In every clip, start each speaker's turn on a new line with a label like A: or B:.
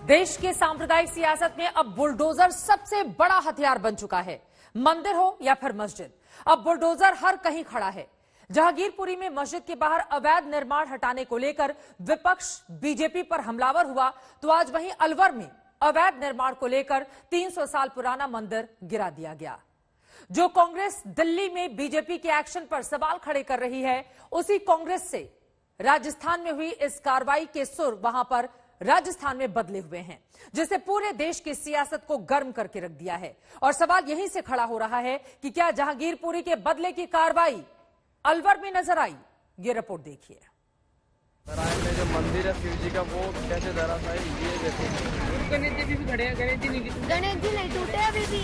A: देश के सांप्रदायिक सियासत में अब बुलडोजर सबसे बड़ा हथियार बन चुका है। मंदिर हो या फिर मस्जिद, अब बुलडोजर हर कहीं खड़ा है। जहांगीरपुरी में मस्जिद के बाहर अवैध निर्माण हटाने को लेकर विपक्ष बीजेपी पर हमलावर हुआ, तो आज वहीं अलवर में अवैध निर्माण को लेकर 300 साल पुराना मंदिर गिरा दिया गया। जो कांग्रेस दिल्ली में बीजेपी के एक्शन पर सवाल खड़े कर रही है, उसी कांग्रेस से राजस्थान में हुई इस कार्रवाई के सुर वहां पर राजस्थान में बदले हुए हैं, जिससे पूरे देश की सियासत को गर्म करके रख दिया है। और सवाल यहीं से खड़ा हो रहा है कि क्या जहांगीरपुरी के बदले की कार्रवाई अलवर में नजर आई? ये रिपोर्ट देखिए।
B: सराय में जो मंदिर है शिव जी का, वो कैसे धराशायी, ये देखो।
C: गणेश जी भी खड़े हैं। गणेश जी नहीं टूटे अभी भी।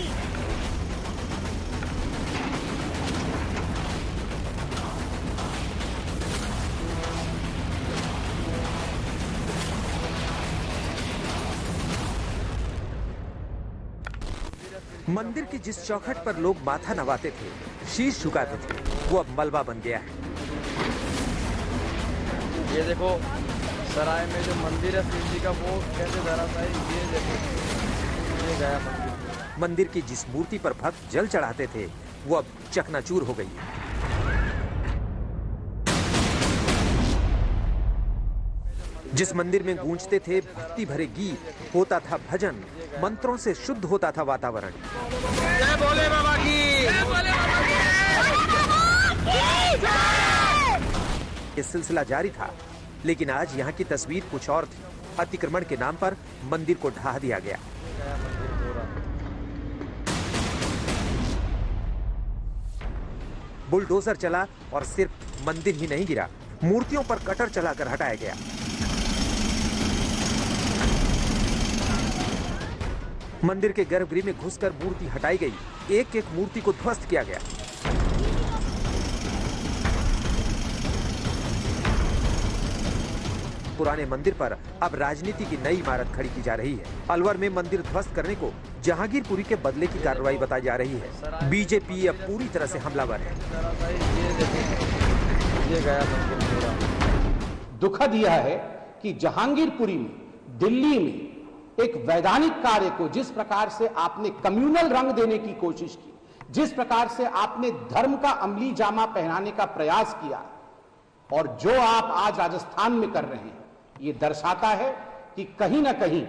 D: मंदिर की जिस चौखट पर लोग माथा नवाते थे, शीश झुकाते थे, वो अब मलबा बन गया है।
B: ये देखो, सराय में जो मंदिर है शिव जी का, वो कैसे धराशायी, ये देखो, ये गया मंदिर।
D: मंदिर की जिस मूर्ति पर भक्त जल चढ़ाते थे, वो अब चकनाचूर हो गई है। जिस मंदिर में गूंजते थे भक्ति भरे गीत, होता था भजन, मंत्रों से शुद्ध होता था वातावरण।
B: जय भोले बाबा की।
D: ये सिलसिला जारी था, लेकिन आज यहाँ की तस्वीर कुछ और थी। अतिक्रमण के नाम पर मंदिर को ढहा दिया गया। बुलडोजर चला और सिर्फ मंदिर ही नहीं गिरा, मूर्तियों पर कटर चलाकर हटाया गया। मंदिर के गर्भगृह में घुसकर मूर्ति हटाई गई, एक एक मूर्ति को ध्वस्त किया गया। पुराने मंदिर पर अब राजनीति की नई इमारत खड़ी की जा रही है। अलवर में मंदिर ध्वस्त करने को जहांगीरपुरी के बदले की कार्रवाई बताई जा रही है। बीजेपी अब पूरी तरह से हमलावर है।
E: दुखद यह है कि जहांगीरपुरी में, दिल्ली में एक वैधानिक कार्य को जिस प्रकार से आपने कम्युनल रंग देने की कोशिश की, जिस प्रकार से आपने धर्म का अमली जामा पहनाने का प्रयास किया, और जो आप आज राजस्थान में कर रहे हैं, ये दर्शाता है कि कहीं ना कहीं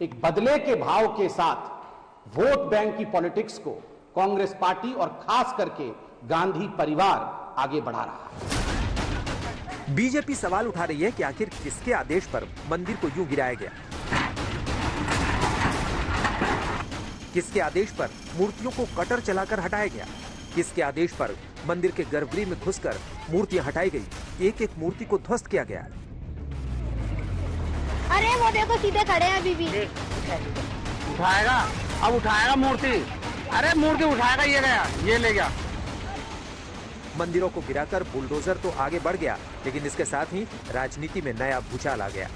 E: एक बदले के भाव के साथ वोट बैंक की पॉलिटिक्स को कांग्रेस पार्टी और खास करके गांधी परिवार आगे बढ़ा रहा है।
D: बीजेपी सवाल उठा रही है कि आखिर किसके आदेश पर मंदिर को यूं गिराया गया, किसके आदेश पर मूर्तियों को कटर चलाकर हटाया गया, किसके आदेश पर मंदिर के गर्भगृह में घुसकर मूर्तियां हटाई गई, एक एक मूर्ति को ध्वस्त किया गया।
C: अरे वो देखो, सीधे खड़े हैं अभी भी।
B: उठाएगा, अब उठाएगा मूर्ति। अरे मूर्ति उठाएगा, ये गया, ये ले गया।
D: मंदिरों को गिराकर बुलडोजर तो आगे बढ़ गया, लेकिन इसके साथ ही राजनीति में नया भूचाल आ गया।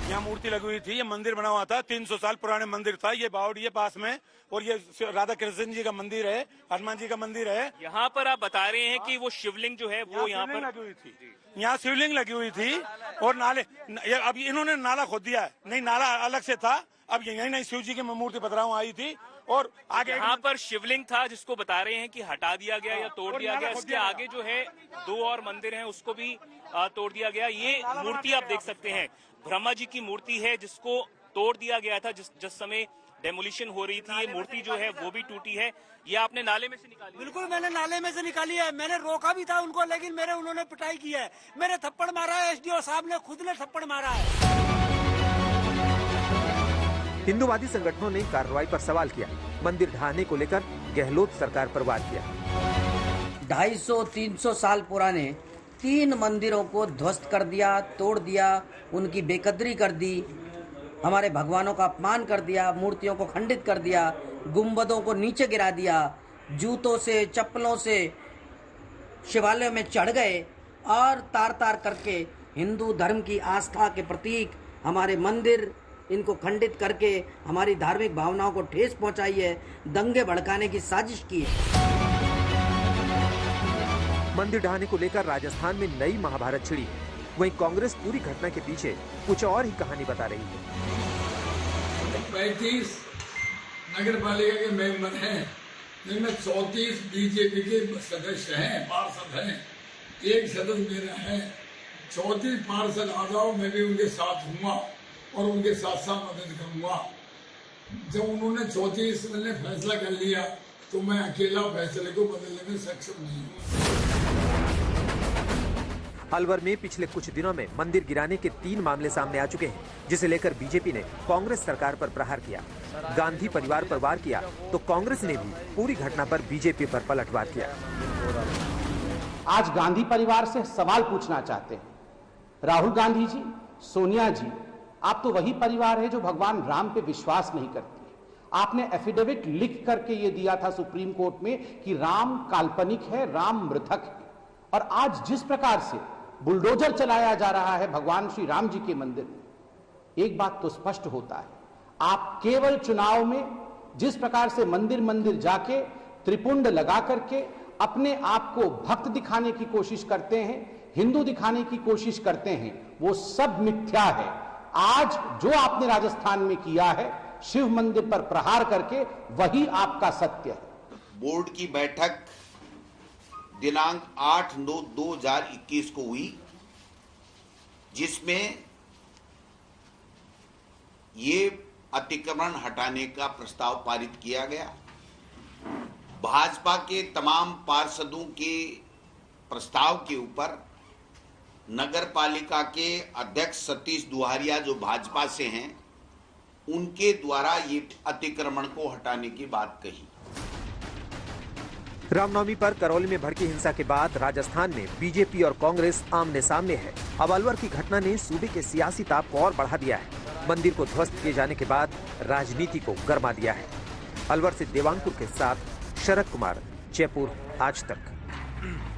F: यहाँ मूर्ति लगी हुई थी, ये मंदिर बना हुआ था, 300 साल पुराने मंदिर था। ये बावड़ी है पास में, और ये राधा कृष्ण जी का मंदिर है, हनुमान जी का मंदिर है।
G: यहाँ पर आप बता रहे हैं कि वो शिवलिंग जो है वो यहाँ पर
F: लगी हुई थी, यहाँ शिवलिंग लगी हुई थी, और नाले, अब इन्होंने नाला खोद दिया है। नहीं, नाला अलग से था, अब यही नहीं शिव जी की मूर्ति पथराव आई थी, और आगे
G: यहाँ पर शिवलिंग था जिसको बता रहे हैं कि हटा दिया गया या तोड़ दिया गया। इसके आगे जो है 2 और मंदिर हैं, उसको भी तोड़ दिया गया। ये मूर्ति आप देख सकते हैं, ब्रह्मा जी की मूर्ति है, जिसको तोड़ दिया गया था जिस समय डेमोलिशन हो रही थी। ये मूर्ति जो है वो भी टूटी है। ये आपने नाले में से निकाली?
H: बिल्कुल, मैंने नाले में से निकाली है। मैंने रोका भी था उनको, लेकिन उन्होंने पिटाई की है। मेरे थप्पड़ मारा है, एसडीओ साहब ने खुद ने थप्पड़ मारा है।
D: हिंदूवादी संगठनों ने कार्रवाई पर सवाल किया। मंदिर ढहाने को लेकर गहलोत सरकार पर वार किया।
I: 250-300 साल पुराने 3 मंदिरों को ध्वस्त कर दिया, तोड़ दिया, उनकी बेकदरी कर दी, हमारे भगवानों का अपमान कर दिया, मूर्तियों को खंडित कर दिया, गुंबदों को नीचे गिरा दिया, जूतों से, चप्पलों से शिवालयों में चढ़ गए और तार तार करके हिंदू धर्म की आस्था के प्रतीक हमारे मंदिर, इनको खंडित करके हमारी धार्मिक भावनाओं को ठेस पहुंचाई है, दंगे भड़काने की साजिश की है।
D: मंदिर ढहाने को लेकर राजस्थान में नई महाभारत छिड़ी। वहीं कांग्रेस पूरी घटना के पीछे कुछ और ही कहानी बता रही है।
J: 35 नगर पालिका के मेंबर हैं, जिनमें 34 बीजेपी के सदस्य हैं, पार्षद हैं, एक सदस्य मेरा है। 34 पार्षद आ जाओ, मैं भी उनके साथ हूँगा और उनके साथ साथ मदद करूँगा। जब उन्होंने 34 ने फैसला कर लिया तो मैं अकेला फैसले को बदलने में सक्षम नहीं हूँ।
D: अलवर में पिछले कुछ दिनों में मंदिर गिराने के 3 मामले सामने आ चुके हैं, जिसे लेकर बीजेपी ने कांग्रेस सरकार पर प्रहार किया। गांधी परिवार पर वार किया तो कांग्रेस ने भी पूरी घटना पर बीजेपी पर पलटवार किया।
E: आज गांधी परिवार से सवाल पूछना चाहते हैं। राहुल गांधी जी, सोनिया जी, आप तो वही परिवार है जो भगवान राम पे विश्वास नहीं करती। आपने एफिडेविट लिख करके ये दिया था सुप्रीम कोर्ट में कि राम काल्पनिक है, राम मृतक है। और आज जिस प्रकार से बुलडोजर चलाया जा रहा है भगवान श्री राम जी के मंदिर में, एक बात तो स्पष्ट होता है, आप केवल चुनाव में जिस प्रकार से मंदिर मंदिर जाके त्रिपुंड लगा करके अपने आप को भक्त दिखाने की कोशिश करते हैं, हिंदू दिखाने की कोशिश करते हैं, वो सब मिथ्या है। आज जो आपने राजस्थान में किया है शिव मंदिर पर प्रहार करके, वही आपका सत्य है।
K: बोर्ड की बैठक दिनांक 8/9/2021 को हुई, जिसमें ये अतिक्रमण हटाने का प्रस्ताव पारित किया गया। भाजपा के तमाम पार्षदों के प्रस्ताव के ऊपर नगर पालिका के अध्यक्ष सतीश दुहारिया जो भाजपा से हैं, उनके द्वारा ये अतिक्रमण को हटाने की बात कही।
D: रामनवमी पर करौली में भड़की हिंसा के बाद राजस्थान में बीजेपी और कांग्रेस आमने सामने है। अब अलवर की घटना ने सूबे के सियासी ताप को और बढ़ा दिया है। मंदिर को ध्वस्त किए जाने के बाद राजनीति को गरमा दिया है। अलवर से देवांकुर के साथ शरद कुमार, जयपुर आज तक।